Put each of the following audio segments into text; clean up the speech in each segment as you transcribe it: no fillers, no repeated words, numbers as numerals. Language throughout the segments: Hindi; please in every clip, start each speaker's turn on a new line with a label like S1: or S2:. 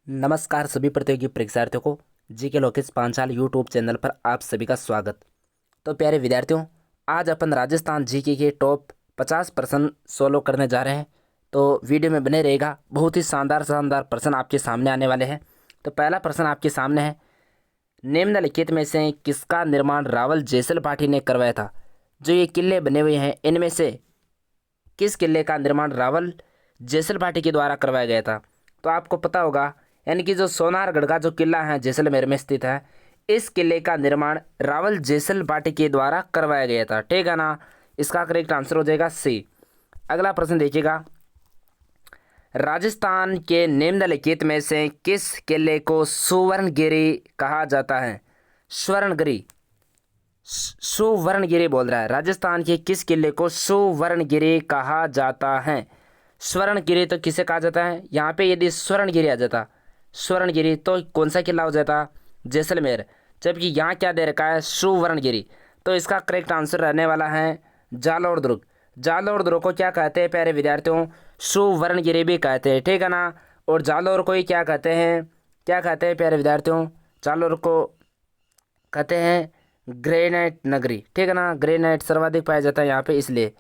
S1: नमस्कार सभी प्रतियोगी परीक्षार्थियों को GK Lokesh Panchal YouTube channel पर आप सभी का स्वागत। तो प्यारे विद्यार्थियों, आज अपन राजस्थान जीके के टॉप 50 प्रश्न सोल्व करने जा रहे हैं। तो वीडियो में बने रहेगा, बहुत ही शानदार शानदार प्रश्न आपके सामने आने वाले हैं। तो पहला प्रश्न आपके सामने है, निम्नलिखित में से किसका निर्माण रावल जैसल पाठी ने करवाया था। जो ये किले बने हुए हैं इनमें से किस किले का निर्माण रावल जैसल पाठी के द्वारा करवाया गया था। तो आपको पता होगा, यानी कि जो सोनारगढ़ का जो किला है जैसलमेर में स्थित है, इस किले का निर्माण रावल जैसल पाठी के द्वारा करवाया गया था। ठीक है ना, इसका करेक्ट आंसर हो जाएगा सी। अगला प्रश्न देखिएगा, राजस्थान के निम्नलिखित में से किस किले को सुवर्णगिरी कहा जाता है। स्वर्णगिरी, सुवर्णगिरी बोल रहा है, राजस्थान के किस किले को सुवर्णगिरी कहा जाता है। स्वर्णगिरी तो किसे कहा जाता है, यहाँ पे यदि स्वर्णगिरी आ जाता, स्वर्णगिरी, तो कौन सा किला हो जाता, जैसलमेर। जबकि यहाँ क्या दे रखा है, सुवर्णगिरी, तो इसका करेक्ट आंसर रहने वाला है जालोर दुर्ग। जालोर दुर्ग को क्या कहते हैं प्यारे विद्यार्थियों, सुवर्णगिरी भी कहते हैं। ठीक है ना, और जालोर को ही क्या कहते हैं, क्या कहते हैं प्यारे विद्यार्थियों, जालोर को कहते हैं ग्रेनाइट नगरी। ठीक है ना, ग्रेनाइट सर्वाधिक पाया जाता है यहाँ पे, इसलिए।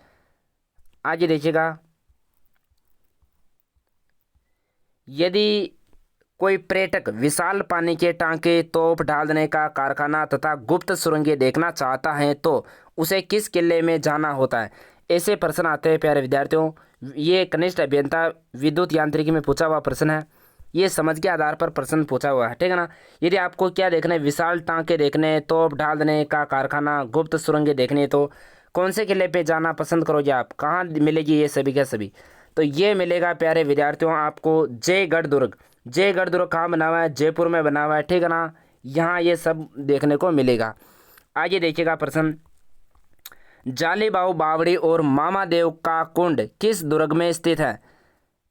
S1: आगे देखिएगा, यदि कोई पर्यटक विशाल पानी के टांके, तोप डालने का कारखाना तथा गुप्त सुरंगें देखना चाहता है तो उसे किस किले में जाना होता है। ऐसे प्रश्न आते हैं प्यारे विद्यार्थियों। ये कनिष्ठ अभियंता विद्युत यांत्रिकी में पूछा हुआ प्रश्न है, ये समझ के आधार पर प्रश्न पूछा हुआ है। ठीक है ना, यदि आपको क्या देखना है, विशाल टांके देखने, तोप डालने का कारखाना, गुप्त सुरंगें देखने, तो कौन से किले पे जाना पसंद करोगे आप, कहाँ मिलेगी ये सभी के सभी। तो ये मिलेगा प्यारे विद्यार्थियों आपको जयगढ़ दुर्ग। जयगढ़ दुर्ग कहाँ बना हुआ है, जयपुर में बना हुआ है। ठीक है ना, यहाँ ये सब देखने को मिलेगा। आगे देखिएगा प्रश्न, जालीबाऊ बावड़ी और मामा देव का कुंड किस दुर्ग में स्थित है।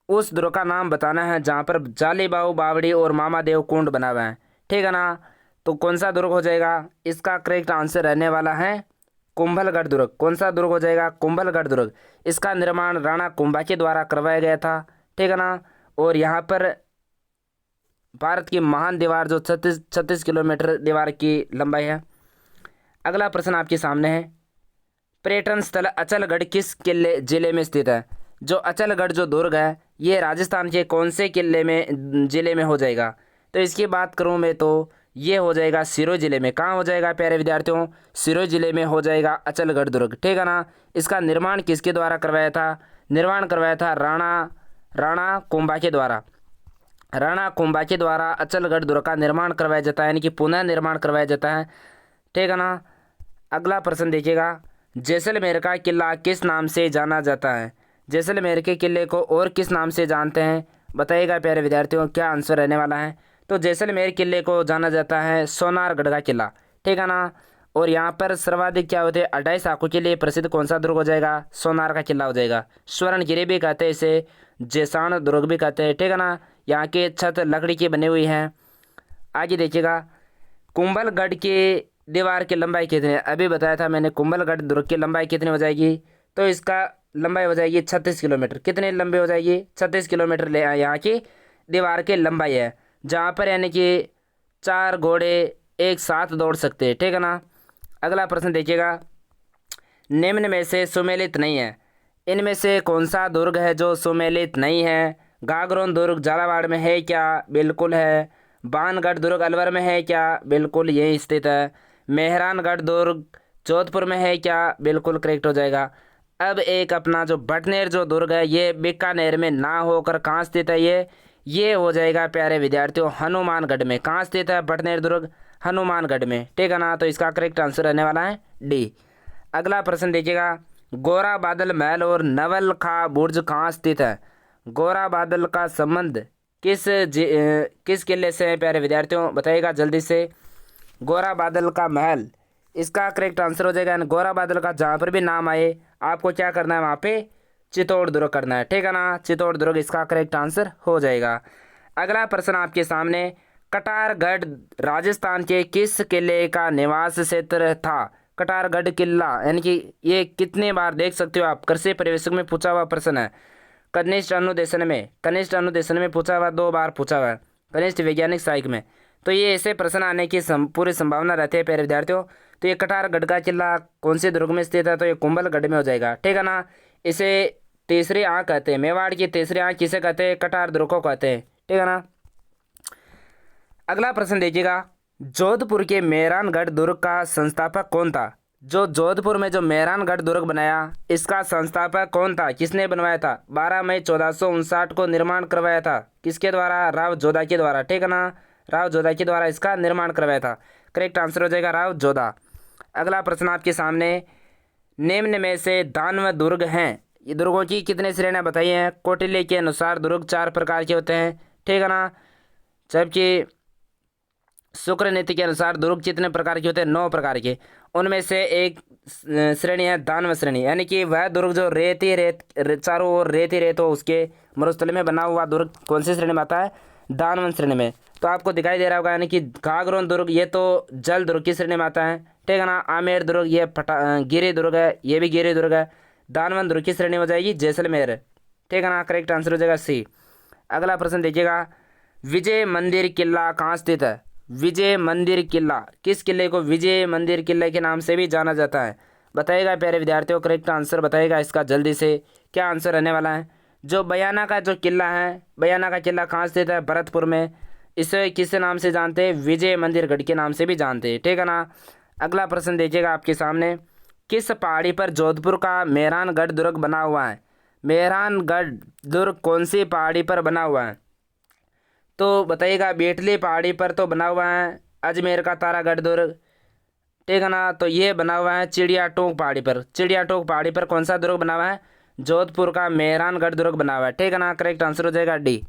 S1: उस दुर्ग का नाम बताना है जहाँ पर जालीबाऊ बावड़ी और मामा देव कुंड बना हुआ है। ठीक है ना, तो कौन सा दुर्ग हो जाएगा, इसका करेक्ट आंसर रहने वाला है कुंभलगढ़ दुर्ग। कौन सा दुर्ग हो जाएगा, कुंभलगढ़ दुर्ग। इसका निर्माण राणा कुंभा के द्वारा करवाया गया था। ठीक है ना, और यहाँ पर भारत की महान दीवार जो 36 किलोमीटर दीवार की लंबाई है। अगला प्रश्न आपके सामने है, पर्यटन स्थल अचलगढ़ किस किले जिले में स्थित है। जो अचलगढ़ जो दुर्ग है ये राजस्थान के कौन से किले में जिले में हो जाएगा। तो इसकी बात करूं मैं तो ये हो जाएगा सिरोही जिले में। कहाँ हो जाएगा प्यारे विद्यार्थियों, सिरोही जिले में हो जाएगा अचलगढ़ दुर्ग। ठीक है ना, इसका निर्माण किसके द्वारा करवाया था, निर्माण करवाया था राणा कुंभा के द्वारा। राणा कुंभा के द्वारा अचलगढ़ दुर्ग का निर्माण करवाया जाता है, यानी कि पुनः निर्माण करवाया जाता है। ठीक है ना, अगला प्रश्न देखिएगा, जैसलमेर का किला किस नाम से जाना जाता है। जैसलमेर के किले को और किस नाम से जानते हैं, बताइएगा प्यारे विद्यार्थियों, क्या आंसर रहने वाला है। तो जैसलमेर किले को जाना जाता है सोनारगढ़ का किला। ठीक है ना, और यहाँ पर सर्वाधिक क्या होते हैं, 28 साखों के लिए प्रसिद्ध कौन सा दुर्ग हो जाएगा, सोनार का किला हो जाएगा। स्वर्णगिरी भी कहते हैं इसे, जैसाण दुर्ग भी कहते हैं। ठीक है ना, यहाँ की छत लकड़ी की बनी हुई है। आगे देखिएगा, कुंभलगढ़ की दीवार की लंबाई कितनी है, अभी बताया था मैंने, कुंभलगढ़ दुर्ग की लंबाई कितनी हो जाएगी। तो इसका लंबाई हो जाएगी 36 किलोमीटर। कितनी लंबी हो जाएगी, 36 किलोमीटर ले यहाँ की दीवार की लंबाई है, जहाँ पर यानी कि 4 घोड़े एक साथ दौड़ सकते हैं। ठीक है ना, अगला प्रश्न देखिएगा, निम्न में से सुमेलित नहीं है। इनमें से कौन सा दुर्ग है जो सुमेलित नहीं है। गागरोन दुर्ग झालावाड़ में है क्या, बिल्कुल है। बानगढ़ दुर्ग अलवर में है क्या, बिल्कुल यही स्थित है। मेहरानगढ़ दुर्ग जोधपुर में है क्या, बिल्कुल करेक्ट हो जाएगा। अब एक अपना जो बटनेर जो दुर्ग है ये बीकानेर में ना होकर कहाँ स्थित है, ये हो जाएगा प्यारे विद्यार्थियों हनुमानगढ़ में। कहाँ स्थित है बटनेर दुर्ग, हनुमानगढ़ में। ठीक है ना, तो इसका करेक्ट आंसर रहने वाला है डी। अगला प्रश्न देखिएगा, गोरा बादल महल और नवलखा बुर्ज कहाँ स्थित है। गोरा बादल का संबंध किस किले से है प्यारे विद्यार्थियों, बताइएगा जल्दी से। गोरा बादल का महल, इसका करेक्ट आंसर हो जाएगा, गोरा बादल का जहाँ पर भी नाम आए आपको क्या करना है, वहाँ पे चित्तौड़ दुर्ग करना है। ठीक है ना, चित्तौड़ दुर्ग इसका करेक्ट आंसर हो जाएगा। अगला प्रश्न आपके सामने, कटारगढ़ राजस्थान के किस किले का निवास क्षेत्र था। कटारगढ़ किला यानी कि ये कितने बार देख सकते हो आप, कृषि परिवेशक में पूछा हुआ प्रश्न है। कनिष्ठ अनुदेशन में पूछा हुआ, 2 बार पूछा हुआ है। घनिष्ठ वैज्ञानिक सहायक में। तो ये ऐसे प्रश्न आने की पूरी संभावना रहती है प्यारे विद्यार्थियों। तो ये कटारगढ़ का किला कौन से दुर्ग में स्थित है, तो ये कुंभलगढ़ में हो जाएगा, ठीक है ना। इसे तीसरी आंख कहते हैं, मेवाड़ की तीसरी आंख किसे कहते हैं, कटार दुर्ग को कहते हैं, ठीक है ना। अगला प्रश्न देखिएगा, जोधपुर के मेहरानगढ़ दुर्ग का संस्थापक कौन था। जो जोधपुर में जो मेहरानगढ़ दुर्ग बनाया, इसका संस्थापक कौन था, किसने बनवाया था। 12 मई 1459 को निर्माण करवाया था, किसके द्वारा, राव जोधा के द्वारा, ठीक है ना। राव जोधा के द्वारा इसका निर्माण करवाया था। करेक्ट आंसर हो जाएगा राव जोधा। अगला प्रश्न आपके सामने, निम्न में से दानव दुर्ग हैं, ये दुर्गों की कितने श्रेणियां बताई हैं। कौटिल्य के अनुसार दुर्ग 4 प्रकार के होते हैं, ठीक है ना। जबकि शुक्र नीति के अनुसार दुर्ग कितने प्रकार के होते हैं, 9 प्रकार के। उनमें से एक श्रेणी है दानव श्रेणी, यानी कि वह दुर्ग जो रेत ही रेत, चारों ओर रेत ही रेत हो उसके मरुस्थल में बना हुआ दुर्ग कौन सी श्रेणी में आता है, दानवन श्रेणी में। तो आपको दिखाई दे रहा होगा, यानी कि गागरोन दुर्ग ये तो जल दुर्ग की श्रेणी में आता है, ठीक है ना। आमेर दुर्ग ये गिरी दुर्ग है, ये भी गिरी दुर्ग है। दानवन दुर्ग की श्रेणी हो जाएगी जैसलमेर, ठीक है ना। करेक्ट आंसर हो जाएगा सी। अगला प्रश्न देखिएगा, विजय मंदिर किला कहाँ स्थित है। विजय मंदिर किला, किस किले को विजय मंदिर किले के नाम से भी जाना जाता है, बताइएगा प्यारे विद्यार्थियों। करेक्ट आंसर बताइएगा इसका जल्दी से, क्या आंसर रहने वाला है। जो बयाना का जो किला है, बयाना का किला कहाँ स्थित है, भरतपुर में। इसे किस नाम से जानते हैं, विजय मंदिरगढ़ के नाम से भी जानते हैं, ठीक है ना। अगला प्रश्न देखिएगा आपके सामने, किस पहाड़ी पर जोधपुर का मेहरानगढ़ दुर्ग बना हुआ है। मेहरानगढ़ दुर्ग कौन सी पहाड़ी पर बना हुआ है, तो बताइएगा। बेटली पहाड़ी पर तो बना हुआ है अजमेर का तारागढ़ दुर्ग, ठीक है ना। तो ये बना हुआ है चिड़िया टोंक पहाड़ी पर। चिड़िया टोंक पहाड़ी पर कौन सा दुर्ग बना हुआ है, जोधपुर का मेहरानगढ़ दुर्ग बना हुआ है, ठीक है ना। करेक्ट आंसर हो जाएगा डी।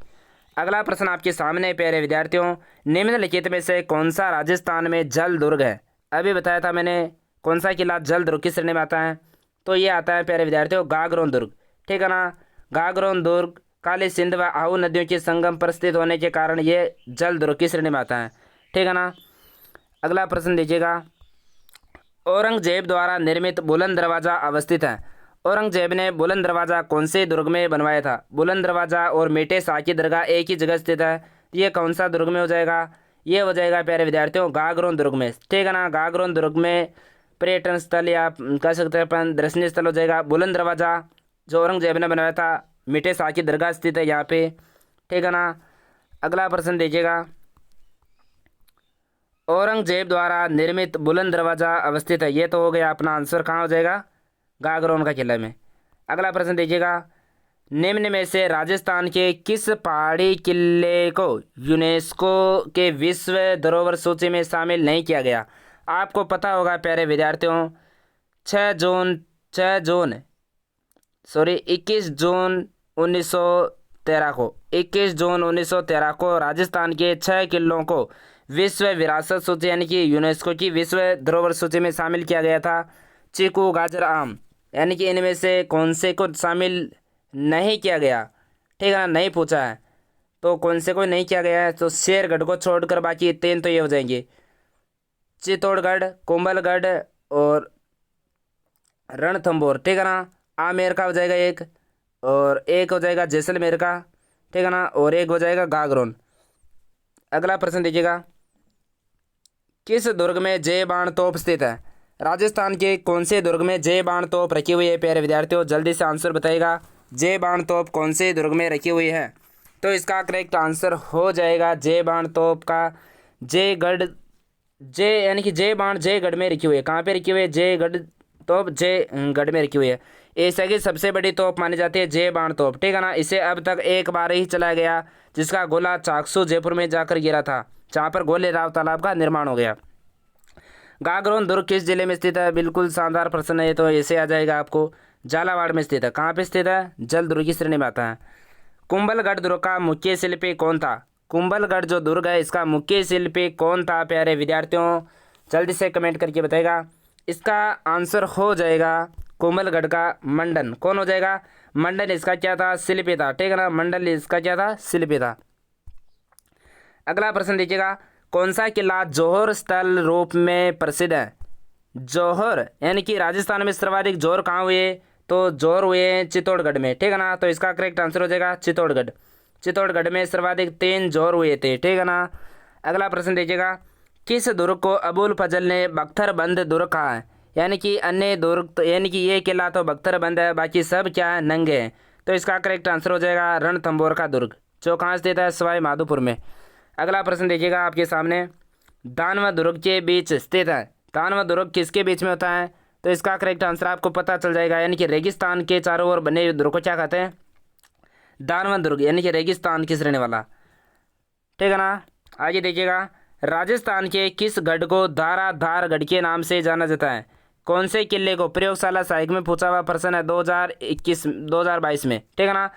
S1: अगला प्रश्न आपके सामने प्यारे विद्यार्थियों, निम्नलिखित में से कौन सा राजस्थान में जल दुर्ग है। अभी बताया था मैंने कौन सा किला जल दुर्ग की श्रेणी में आता है, तो ये आता है प्यारे विद्यार्थियों गागरोन दुर्ग, ठीक है ना। गागरोन दुर्ग काली सिंध व आहू नदियों के संगम पर स्थित होने के कारण ये जल दुर्ग की श्रेणी में आता है, ठीक है ना। अगला प्रश्न दीजिएगा, औरंगजेब द्वारा निर्मित बुलंद दरवाजा अवस्थित है। औरंगजेब ने बुलंद दरवाजा कौन से दुर्ग में बनवाया था। बुलंद दरवाजा और मेटे शाह की दरगाह एक ही जगह स्थित है, ये कौन सा दुर्ग में हो जाएगा, ये हो जाएगा प्यारे विद्यार्थियों गागरोन दुर्ग में, ठीक है ना। गागरोन दुर्ग में पर्यटन स्थल या कह सकते हैं अपन दर्शनीय स्थल हो जाएगा। बुलंद दरवाजा जो औरंगजेब ने बनवाया था, मिटे शाह की दरगाह स्थित है यहाँ पे, ठीक है ना। अगला प्रश्न देखिएगा, औरंगजेब द्वारा निर्मित बुलंद दरवाजा अवस्थित है, ये तो हो गया अपना आंसर, कहाँ हो जाएगा, गागरोन का किला में। अगला प्रश्न देखिएगा, निम्न में से राजस्थान के किस पहाड़ी किले को यूनेस्को के विश्व धरोहर सूची में शामिल नहीं किया गया। आपको पता होगा प्यारे विद्यार्थियों, 21 जून 1913 को 21 जून 1913 को राजस्थान के 6 किलों को विश्व विरासत सूची यानी कि यूनेस्को की विश्व धरोहर सूची में शामिल किया गया था। चीकू, गाजर, आम, यानी कि इनमें से कौन से को शामिल नहीं किया गया, ठीक है ना, नहीं पूछा है, तो कौन से को नहीं किया गया है, तो शेरगढ़ को छोड़कर बाकी 3 तो ये हो जाएंगे, चित्तौड़गढ़, कुंभलगढ़ और रणथंभौर, ठीक है ना। आमेर का हो जाएगा एक, और एक हो जाएगा जैसलमेर का, ठीक है ना, और एक हो जाएगा गागरोन। अगला प्रश्न देखिएगा, किस दुर्ग में जय बाण तोप स्थित है। राजस्थान के कौन से दुर्ग में जय बाण तोप रखी हुई है प्यारे विद्यार्थियों, जल्दी से आंसर बताइएगा। जय बाण तोप कौन से दुर्ग में रखी हुई है, तो इसका करेक्ट आंसर हो जाएगा जय बाण तोप का जयगढ़, जय यानी कि जय बाण जयगढ़ में रखी हुई है। कहाँ पे रखी हुई है, जयगढ़ तोप जयगढ़ में रखी हुई है। एशिया की सबसे बड़ी तोप मानी जाती है जय बाण तोप, ठीक है ना। इसे अब तक एक बार ही चलाया गया, जिसका गोला चाकसू जयपुर में जाकर गिरा था, जहाँ पर गोले राव तालाब का निर्माण हो गया। गागरोन दुर्ग किस जिले में स्थित है, बिल्कुल शानदार प्रश्न है, तो ऐसे आ जाएगा आपको, झालावाड़ में स्थित है। कहाँ पे स्थित है, जल दुर्ग की श्रेणी में आता है। कुंभलगढ़ दुर्ग का मुख्य शिल्पी कौन था। कुंभलगढ़ जो दुर्ग है इसका मुख्य शिल्पी कौन था प्यारे विद्यार्थियों, जल्दी से कमेंट करके बताएगा। इसका आंसर हो जाएगा कुंभलगढ़ का मंडन, कौन हो जाएगा, मंडन इसका क्या था, शिल्पी था, ठीक है ना। मंडन इसका क्या था, शिल्पी था। अगला प्रश्न देखिएगा, कौन सा किला जौहर स्थल रूप में प्रसिद्ध है। जौहर यानी कि राजस्थान में सर्वाधिक जौहर कहाँ हुए, तो जौहर हुए हैं चित्तौड़गढ़ में, ठीक है ना। तो इसका करेक्ट आंसर हो जाएगा चित्तौड़गढ़। चित्तौड़गढ़ में सर्वाधिक 3 जोर हुए थे, ठीक है ना। अगला प्रश्न देखिएगा, किस दुर्ग को अबुल फजल ने बख्तरबंद दुर्ग कहा है? यानी कि अन्य दुर्ग तो यानी कि ये किला तो बख्तरबंद है, बाकी सब क्या है, नंगे हैं। तो इसका करेक्ट आंसर हो जाएगा रणथंभौर का दुर्ग, जो कहाँ स्थित है, सवाई माधोपुर में। अगला प्रश्न देखिएगा आपके सामने, दानव दुर्ग के बीच स्थित है। दानव दुर्ग किसके बीच में होता है? तो इसका करेक्ट आंसर आपको पता चल जाएगा, यानी कि रेगिस्तान के चारों ओर बने हुए दुर्ग को क्या कहते हैं, दानव दुर्ग, यानी कि रेगिस्तान किस रहने वाला, ठीक है ना। आगे देखिएगा, राजस्थान के किस गढ़ को धाराधार गढ़ के नाम से जाना जाता है? कौन से किले को? प्रयोगशाला साहित्य में पूछा हुआ प्रश्न है 2022 में, ठीक है ना।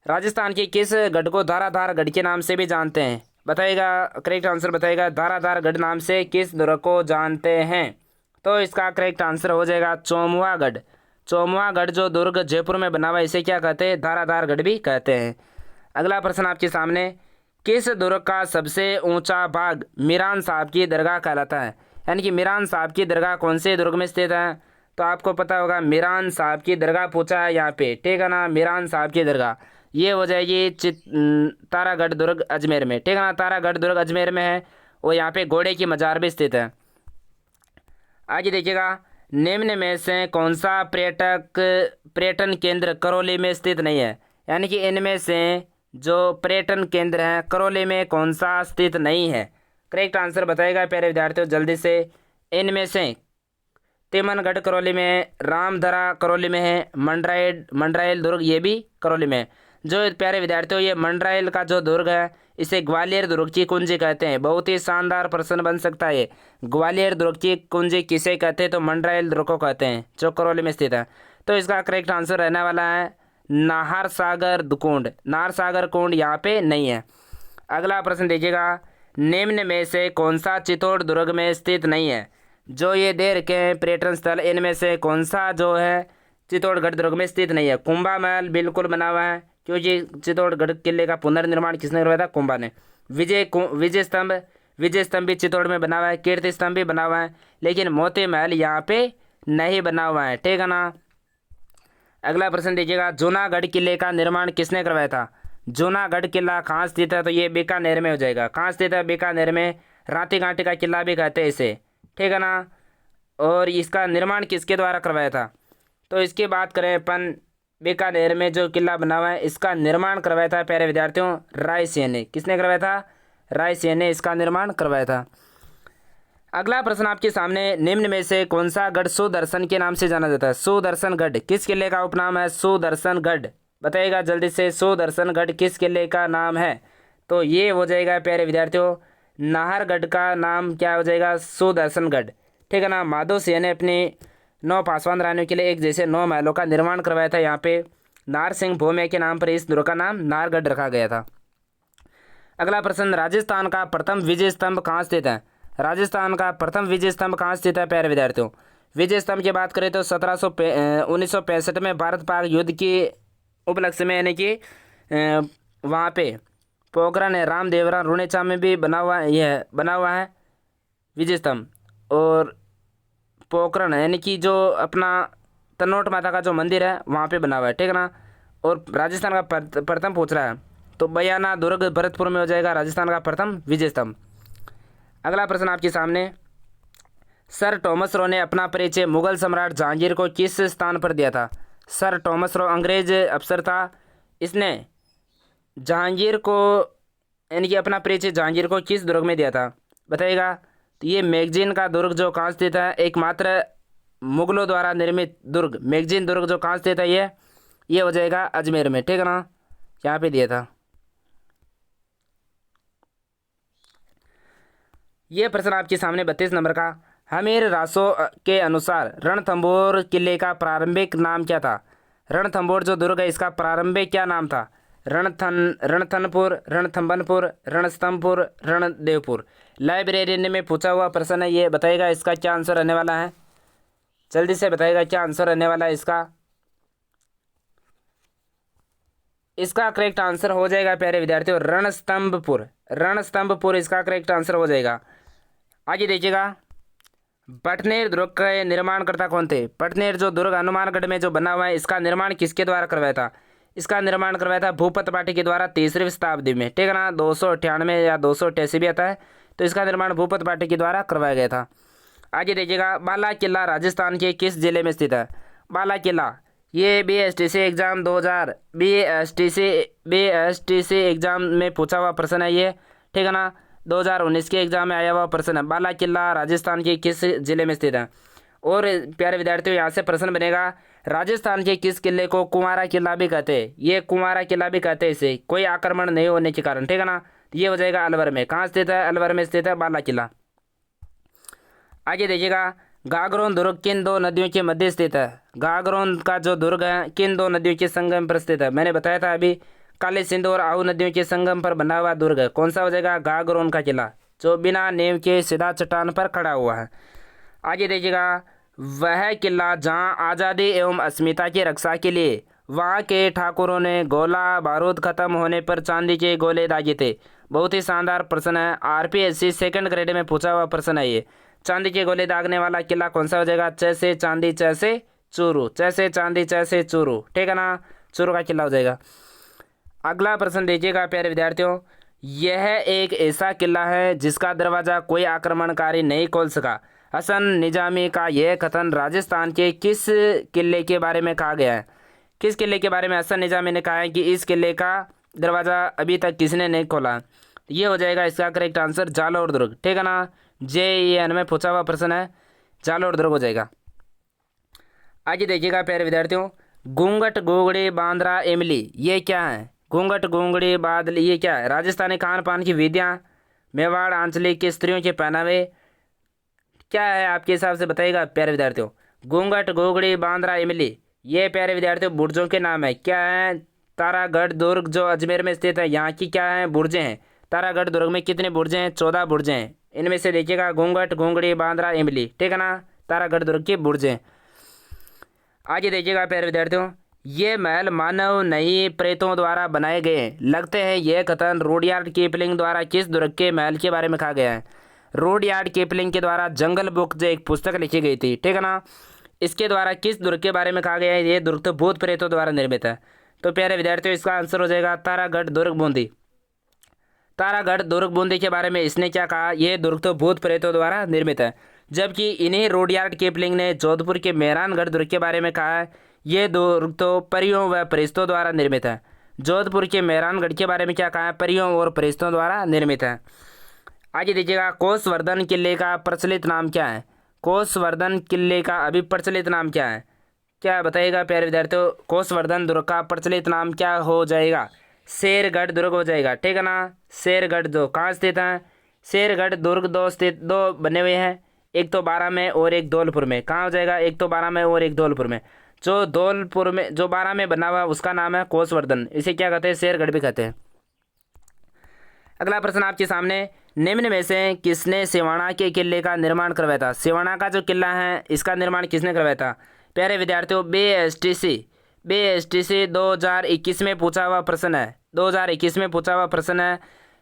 S1: राजस्थान के किस गढ़ को धाराधार गढ़ के नाम से भी जानते हैं? बताइएगा, करेक्ट आंसर बताइएगा, धाराधार गढ़ नाम से किस दुर्ग को जानते हैं? तो इसका करेक्ट आंसर हो जाएगा चौमुआगढ़। चौमुआगढ़ जो दुर्ग जयपुर में बना हुआ है, इसे क्या कहते हैं, धाराधार गढ़ भी कहते हैं। अगला प्रश्न आपके सामने, किस दुर्ग का सबसे ऊंचा भाग मीरान साहब की दरगाह कहलाता है? यानी कि मीरान साहब की दरगाह कौन से दुर्ग में स्थित है? तो आपको पता होगा, मीरान साहब की दरगाह पूछा है यहाँ पे, ठीक है ना। मीरान साहब की दरगाह ये हो जाएगी तारागढ़ दुर्ग अजमेर में, ठीक है ना। तारागढ़ दुर्ग अजमेर में है, और यहाँ पे घोड़े की मजार भी स्थित है। आगे देखिएगा, निम्न में से कौन सा पर्यटन केंद्र करौली में स्थित नहीं है? यानी कि इनमें से जो पर्यटन केंद्र है करौली में कौन सा स्थित नहीं है? करेक्ट आंसर बताएगा प्यारे विद्यार्थियों जल्दी से। इनमें से तिमनगढ़ करौली में है, रामधरा करौली में है, मंडरायल दुर्ग ये भी करौली में है। जो प्यारे विद्यार्थियों, ये मंडरायल का जो दुर्ग है, इसे ग्वालियर दुर्ग की कुंजी कहते हैं। बहुत ही शानदार प्रश्न बन सकता है ये, ग्वालियर दुर्ग की कुंजी किसे कहते हैं? तो मंडरायल दुर्ग को कहते हैं, जो करौली में स्थित है। तो इसका करेक्ट आंसर रहने वाला है नाहर सागर कुंड। नाहर सागर कुंड यहाँ पे नहीं है। अगला प्रश्न देखिएगा, निम्न में से कौन सा चित्तौड़ दुर्ग में स्थित नहीं है? जो ये दे रखे हैं पर्यटन स्थल, इनमें से कौन सा जो है चित्तौड़गढ़ दुर्ग में स्थित नहीं है? कुंभा महल बिल्कुल बना हुआ है, क्योंकि चित्तौड़गढ़ किले का पुनर्निर्माण किसने करवाया था? कुंभा ने। विजय स्तंभ भी चित्तौड़ में बना हुआ है, कीर्ति स्तंभ भी बना हुआ है, लेकिन मोती महल यहाँ पे नहीं बना हुआ है, ठीक है ना। अगला प्रश्न देखिएगा, जूनागढ़ किले का निर्माण किसने करवाया था? जूनागढ़ किला कहाँ स्थित है? तो ये बीकानेर में हो जाएगा। कहाँ स्थित है? बीकानेर में। राती घाटी का किला भी कहते हैं इसे, ठीक है ना। और इसका निर्माण किसके द्वारा करवाया था? तो इसकी बात करें अपन, बीकानेर में जो किला बना हुआ है, इसका निर्माण करवाया था प्यारे विद्यार्थियों राय सिंह ने। किसने करवाया था? राय सिंह ने इसका निर्माण करवाया था। अगला प्रश्न आपके सामने, निम्न में से कौन सा गढ़ सुदर्शन के नाम से जाना जाता है? सुदर्शन गढ़ किस किले का उपनाम है? सुदर्शन गढ़ बताइएगा जल्दी से, सुदर्शन गढ़ किस किले का नाम है? तो ये हो जाएगा प्यारे विद्यार्थियों, नाहरगढ़ का नाम क्या हो जाएगा? सुदर्शन गढ़, ठीक है ना। माधो सिंह ने अपनी 9 पासवान रानियों के लिए एक जैसे 9 महलों का निर्माण करवाया था। यहाँ पे नार सिंह भोमे के नाम पर इस दुर्ग का नाम नाहरगढ़ रखा गया था। अगला प्रश्न, राजस्थान का प्रथम विजय स्तंभ कहाँ स्थित है? राजस्थान का प्रथम विजय स्तंभ कहाँ स्थित है प्यारे विद्यार्थियों? विजय स्तंभ की बात करें तो 1965 में भारत पाक युद्ध के उपलक्ष्य में, यानी कि वहाँ पे पोखरण है, रामदेवरा रुणेचा में भी बना हुआ है, यह बना हुआ है विजय स्तंभ। और पोखरण यानी कि जो अपना तनोट माता का जो मंदिर है वहाँ पे बना हुआ है, ठीक है ना। और राजस्थान का प्रथम पूछ रहा है, तो बयाना दुर्ग भरतपुर में हो जाएगा राजस्थान का प्रथम विजय स्तंभ। अगला प्रश्न आपके सामने, सर टॉमस रो ने अपना परिचय मुगल सम्राट जहांगीर को किस स्थान पर दिया था? सर टॉमस रो अंग्रेज अफसर था, इसने जहांगीर को यानी कि अपना परिचय जहांगीर को किस दुर्ग में दिया था? बताइएगा। तो ये मैगजीन का दुर्ग जो कहाँ स्थित है, एकमात्र मुगलों द्वारा निर्मित दुर्ग मैगजीन दुर्ग जो कहाँ स्थित है, ये हो जाएगा अजमेर में, ठीक है ना, यहाँ पे दिया था। ये प्रश्न आपके सामने 32 नंबर का, हमीर रासो के अनुसार रणथंभौर किले का प्रारंभिक नाम क्या था? रणथंभौर जो दुर्ग है इसका प्रारंभिक क्या नाम था? रणथनपुर, रणथंभनपुर, रणस्तंभपुर, रणदेवपुर। लाइब्रेरी में पूछा हुआ प्रश्न है, ये बताइएगा इसका क्या आंसर रहने वाला है, जल्दी से बताइएगा क्या आंसर रहने वाला है इसका। इसका करेक्ट आंसर हो जाएगा प्यारे विद्यार्थियों रणस्तंभपुर। रणस्तंभपुर इसका करेक्ट आंसर हो जाएगा। आगे देखिएगा, पटनेर दुर्ग का निर्माण करता कौन थे? पटनेर जो दुर्ग हनुमानगढ़ में जो बना हुआ है, इसका निर्माण किसके द्वारा करवाया था? इसका निर्माण करवाया था भूपत पाठी के द्वारा 3वीं शताब्दी में, ठीक है ना। 298 या 288 भी आता है, तो इसका निर्माण भूपत पाठी के द्वारा करवाया गया था। आगे देखिएगा, बाला किला राजस्थान के किस जिले में स्थित है? बाला किला, ये BSTC एग्जाम 2000 BSTC एग्जाम में पूछा हुआ प्रश्न है ये, ठीक है ना। 2019 के एग्जाम में आया हुआ प्रश्न है। बाला किला राजस्थान के किस जिले में स्थित है? और प्यारे विद्यार्थियों, यहाँ से प्रश्न बनेगा, राजस्थान के किस किले को कुंवारा किला भी कहते हैं? ये कुंवारा किला भी कहते हैं इसे, कोई आक्रमण नहीं होने के कारण, ठीक है ना। ये हो जाएगा अलवर में। कहाँ स्थित है? अलवर में स्थित है बाला किला। आगे देखिएगा, गागरोन दुर्ग किन दो नदियों के मध्य स्थित है? गागरोन का जो दुर्ग है किन दो नदियों के संगम पर स्थित है? मैंने बताया था अभी, काली सिंधु और आहू नदियों के संगम पर बना हुआ दुर्ग है। कौन सा हो जाएगा? गागरोन का किला, जो बिना नींव के सीधा चट्टान पर खड़ा हुआ है। आगे देखिएगा, वह किला जहां आज़ादी एवं अस्मिता की रक्षा के लिए वहां के ठाकुरों ने गोला बारूद खत्म होने पर चांदी के गोले दागे थे। बहुत ही शानदार प्रश्न है, RPSC सेकंड ग्रेड में पूछा हुआ प्रश्न है ये। चांदी के गोले दागने वाला किला कौन सा हो जाएगा? च से चांदी, च से चूरू, च से चांदी, च से चूरू, ठीक है ना। चूरू का किला हो जाएगा। अगला प्रश्न देखिएगा प्यारे विद्यार्थियों, यह एक ऐसा किला है जिसका दरवाज़ा कोई आक्रमणकारी नहीं खोल सका। हसन निजामी का यह कथन राजस्थान के किस किले के बारे में कहा गया है? किस किले के बारे में हसन निजामी ने कहा है कि इस किले का दरवाज़ा अभी तक किसने नहीं खोला? ये हो जाएगा इसका करेक्ट आंसर जालोर दुर्ग, ठीक है ना। JEN में पूछा हुआ प्रश्न है, जालोर दुर्ग हो जाएगा। आगे देखिएगा प्यारे विद्यार्थियों, घूंघट घूंघड़ी बांद्रा इमली ये क्या है? घूंघट घूंघड़ी बादल ये क्या है? राजस्थानी खान पान की विधियाँ, मेवाड़ आंचलिक के स्त्रियों के पहनावे, क्या है आपके हिसाब से बताइएगा प्यारे विद्यार्थियों। घूंघट घूंघड़ी बांद्रा इमली ये प्यारे विद्यार्थियों बुर्जों के नाम है। क्या है? तारागढ़ दुर्ग जो अजमेर में स्थित है, यहाँ की क्या है? बुर्जें हैं। तारागढ़ दुर्ग में कितने बुर्जें हैं? 14 बुर्जें हैं। इनमें से देखिएगा घूंघट घूंघड़ी बांद्रा इमली, ठीक है ना, तारागढ़ दुर्ग की बुर्जें। आगे देखिएगा प्यारे विद्यार्थियों, ये महल मानव नहीं प्रेतों द्वारा बनाए गए लगते हैं। यह कथन रुडयार्ड किपलिंग द्वारा किस दुर्ग के महल के बारे में कहा गया है? रुडयार्ड किपलिंग के द्वारा जंगल बुक जो एक पुस्तक लिखी गई थी, ठीक है ना, इसके द्वारा किस दुर्ग के बारे में कहा गया है? ये दुर्ग तो भूत प्रेतों द्वारा निर्मित है। तो प्यारे विद्यार्थियों, इसका आंसर हो जाएगा तारागढ़ दुर्ग बूंदी। तारागढ़ दुर्ग बूंदी के बारे में इसने क्या कहा? यह दुर्ग तो भूत प्रेतों द्वारा निर्मित है। जबकि इन्हीं रुडयार्ड किपलिंग ने जोधपुर के मेहरानगढ़ दुर्ग के बारे में कहा है, ये दुर्ग तो परियों व फरिश्तों द्वारा निर्मित है। जोधपुर के मेहरानगढ़ के बारे में क्या कहा है? परियों और फरिश्तों द्वारा निर्मित है। आगे देखिएगा, कोसवर्धन किले का प्रचलित नाम क्या है? कोसवर्धन किले का अभी प्रचलित नाम क्या है? क्या बताइएगा प्यारे विद्यार्थियों, कोसवर्धन दुर्ग का प्रचलित नाम क्या हो जाएगा? शेरगढ़ दुर्ग हो जाएगा, ठीक है ना। शेरगढ़ जो कहाँ स्थित है? शेरगढ़ दुर्ग दो बने हुए हैं, एक तो 12 में और एक धौलपुर में। कहाँ हो जाएगा? एक तो 12 में और एक धौलपुर में। जो धौलपुर में जो 12 में बना हुआ उसका नाम है कोसवर्धन, इसे क्या कहते हैं? शेरगढ़ भी कहते हैं। अगला प्रश्न आपके सामने, निम्न में से किसने सिवाना के किले का निर्माण करवाया था? सिवाना का जो किला है इसका निर्माण किसने करवाया था? प्यारे विद्यार्थियों, BSTC 2021 में पूछा हुआ प्रश्न है। 2021 में पूछा हुआ प्रश्न है,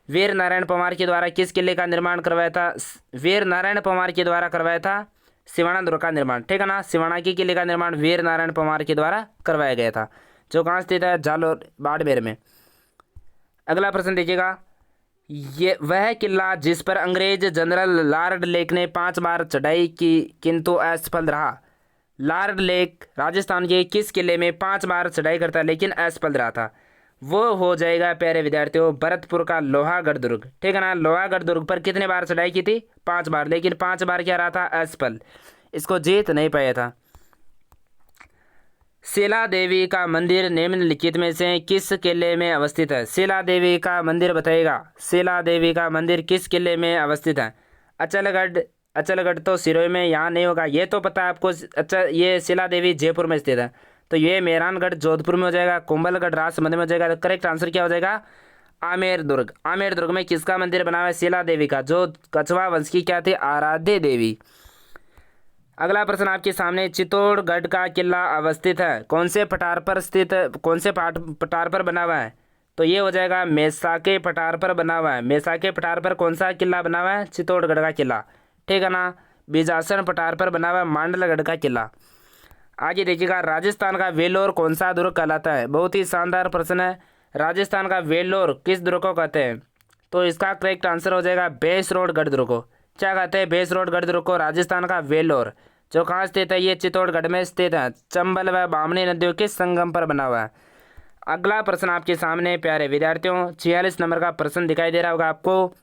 S1: वीर नारायण परमार के द्वारा किस किले का निर्माण करवाया था? वीर नारायण परमार के द्वारा करवाया था सिवाना दुर्ग का निर्माण, ठीक है ना। सिवाना के किले का निर्माण वीर नारायण परमार के द्वारा करवाया गया था, जो कहाँ स्थित है? जालोर बाड़मेर में। अगला प्रश्न देखिएगा, ये वह किला जिस पर अंग्रेज जनरल लॉर्ड लेक ने 5 बार चढ़ाई की किंतु असफल रहा। लॉर्ड लेक राजस्थान के किस किले में 5 बार चढ़ाई करता लेकिन असफल रहा था? वो हो जाएगा प्यारे विद्यार्थियों भरतपुर का लोहागढ़ दुर्ग, ठीक है ना। लोहागढ़ दुर्ग पर कितने बार चढ़ाई की थी? 5 बार, लेकिन 5 बार क्या रहा था? असफल, इसको जीत नहीं पाया था। शिला देवी का मंदिर निम्नलिखित में से किस किले में अवस्थित है? शिला देवी का मंदिर बताइएगा, शिला देवी का मंदिर किस किले में अवस्थित है? अचलगढ़, अचलगढ़ तो सिरोही में, यहाँ नहीं होगा, ये तो पता है आपको। अच्छा, ये शिला देवी जयपुर में स्थित है, तो ये मेहरानगढ़ जोधपुर में हो जाएगा। कुंभलगढ़ राजसमंद में हो जाएगा। तो करेक्ट आंसर क्या हो जाएगा? आमेर दुर्ग। आमेर दुर्ग में किसका मंदिर बना हुआ है? शिला देवी का, जो कछवा वंश की क्या थी? आराध्य देवी। अगला प्रश्न आपके सामने, चित्तौड़गढ़ का किला अवस्थित है कौन से पठार पर स्थित, कौन से पठार पर बना हुआ है? तो ये हो जाएगा मेसाके पठार पर बना हुआ है। मेसाके पठार पर कौन सा किला बना हुआ है? चित्तौड़गढ़ का किला, ठीक है ना। बीजासन पठार पर बना हुआ है मांडलगढ़ का किला। आगे देखिएगा, राजस्थान का वेलोर कौन सा दुर्ग कहलाता है? बहुत ही शानदार प्रश्न है। राजस्थान का वेलोर किस दुर्ग को कहते हैं? तो इसका करेक्ट आंसर हो जाएगा बेसरोडगढ़ दुर्ग को। क्या कहते हैं? बेसरोडगढ़ दुर्ग को राजस्थान का वेलोर। जो कहाँ स्थित है? ये चित्तौड़गढ़ में स्थित है। चंबल व बामनी नदियों के संगम पर बना हुआ है। अगला प्रश्न आपके सामने प्यारे विद्यार्थियों, 46 नंबर का प्रश्न दिखाई दे रहा होगा आपको।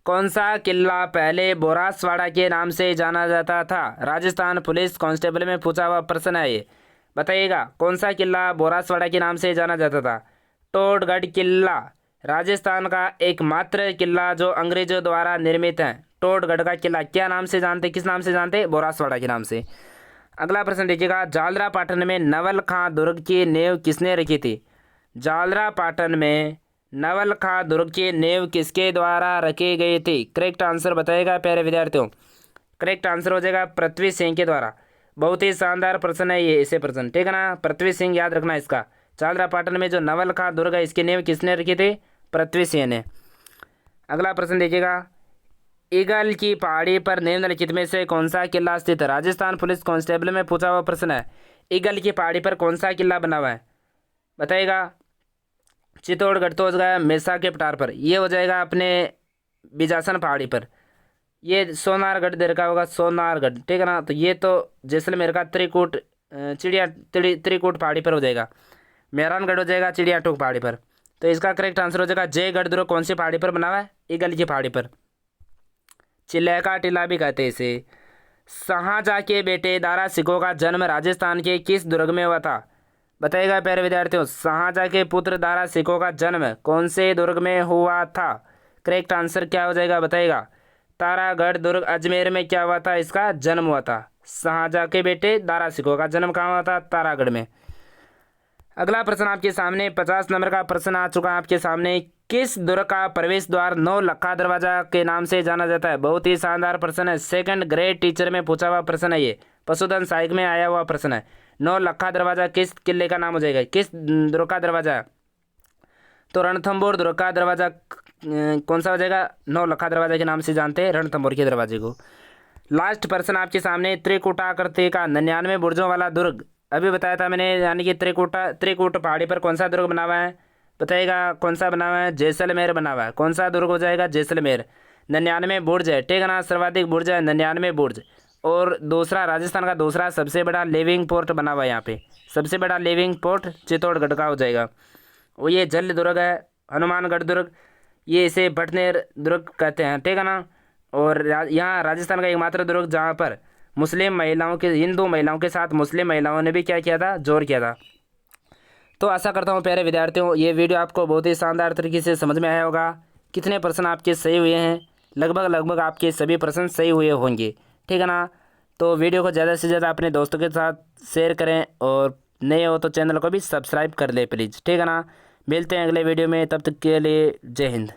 S1: कौन सा किला पहले बोरासवाड़ा के नाम से जाना जाता था? राजस्थान पुलिस कांस्टेबल में पूछा हुआ प्रश्न है ये। बताइएगा, कौन सा किला बोरासवाड़ा के नाम से जाना जाता था? टोडगढ़ किला राजस्थान का एकमात्र किला जो अंग्रेजों द्वारा निर्मित है। टोडगढ़ का किला क्या नाम से जानते? किस नाम से जानते? बोरासवाड़ा के नाम से। अगला प्रश्न देखिएगा, जालरा पाटन में नवल खां दुर्ग की नींव किसने रखी थी? जालरा पाटन में नवल खां दुर्ग की नींव किसके द्वारा रखी गई थी? करेक्ट आंसर बताएगा प्यारे विद्यार्थियों। करेक्ट आंसर हो जाएगा पृथ्वी सिंह के द्वारा। बहुत ही शानदार प्रश्न है ये, ऐसे प्रश्न, ठीक है ना। पृथ्वी सिंह याद रखना इसका। जालरा पाटन में जो नवल खां दुर्ग है इसकी नींव किसने रखी थी? पृथ्वी सिंह ने। अगला प्रश्न देखिएगा, ईगल की पहाड़ी पर निम्नलिखित में से कौन सा किला स्थित है? राजस्थान पुलिस कांस्टेबल में पूछा हुआ प्रश्न है। ईगल की पहाड़ी पर कौन सा किला बना हुआ है? बताइएगा। चित्तौड़गढ़ तो हो जाएगा मेसा के पठार पर, ये हो जाएगा अपने बिजासन पहाड़ी पर। ये सोनारगढ़ दे रखा होगा, सोनारगढ़, ठीक है ना। तो ये तो जैसलमेर का त्रिकूट त्रिकूट पहाड़ी पर हो जाएगा। मेहरानगढ़ हो जाएगा चिड़ियाटोक पहाड़ी पर। तो इसका करेक्ट आंसर हो जाएगा जयगढ़ दुर्ग कौन सी पहाड़ी पर बना हुआ है? ईगल की पहाड़ी पर। चिल्लैका टीला भी कहते हैं इसे। शाहजहाँ के बेटे दारा सिकोह का जन्म राजस्थान के किस दुर्ग में हुआ था? बताइएगा प्यारे विद्यार्थियों, शाहजहाँ के पुत्र दारा सिकोह का जन्म कौन से दुर्ग में हुआ था? करेक्ट आंसर क्या हो जाएगा बताइएगा। तारागढ़ दुर्ग अजमेर में क्या हुआ था? इसका जन्म हुआ था। शाहजहाँ के बेटे दारा सिकोह का जन्म कहाँ हुआ था? तारागढ़ में। अगला प्रश्न आपके सामने 50 नंबर का प्रश्न आ चुका है आपके सामने। किस दुर्ग का प्रवेश द्वार नौलखा दरवाजा के नाम से जाना जाता है? बहुत ही शानदार प्रश्न है, सेकंड ग्रेड टीचर में पूछा हुआ प्रश्न है ये, पशुधन सहायक में आया हुआ प्रश्न है। नौलखा दरवाजा किस किले का नाम हो जाएगा? किस दुर्ग का दरवाजा है? तो रणथंभौर दुर्ग का दरवाजा कौन सा हो जाएगा? नौलखा दरवाजा के नाम से जानते हैं रणथंभौर के दरवाजे को। लास्ट प्रश्न आपके सामने, त्रिकूटाकृति का 99 बुर्जों वाला दुर्ग अभी बताया था मैंने, यानी कि त्रिकूट पहाड़ी पर कौन सा दुर्ग बना हुआ है? बताइएगा कौन सा बना हुआ है? जैसलमेर बना हुआ है। कौन सा दुर्ग हो जाएगा? जैसलमेर। 99 बुर्ज है, ठीक है ना, सर्वाधिक बुर्ज है 99 बुर्ज। और दूसरा, राजस्थान का दूसरा सबसे बड़ा लिविंग पोर्ट बना हुआ है यहाँ पे। सबसे बड़ा लिविंग पोर्ट चित्तौड़गढ़ का हो जाएगा। वो ये जल दुर्ग है, हनुमानगढ़ दुर्ग, ये इसे भटनेर दुर्ग कहते हैं, ठीक है ना। और यहाँ राजस्थान का एकमात्र दुर्ग जहाँ पर मुस्लिम महिलाओं के, हिंदू महिलाओं के साथ मुस्लिम महिलाओं ने भी क्या किया था? जोर किया था। तो आशा करता हूँ प्यारे विद्यार्थियों ये वीडियो आपको बहुत ही शानदार तरीके से समझ में आया होगा। कितने प्रश्न आपके सही हुए हैं? लगभग आपके सभी प्रश्न सही हुए होंगे, ठीक है ना। तो वीडियो को ज़्यादा से ज़्यादा अपने दोस्तों के साथ शेयर करें, और नए हो तो चैनल को भी सब्सक्राइब कर ले प्लीज़, ठीक है ना। मिलते हैं अगले वीडियो में, तब तक के लिए जय हिंद।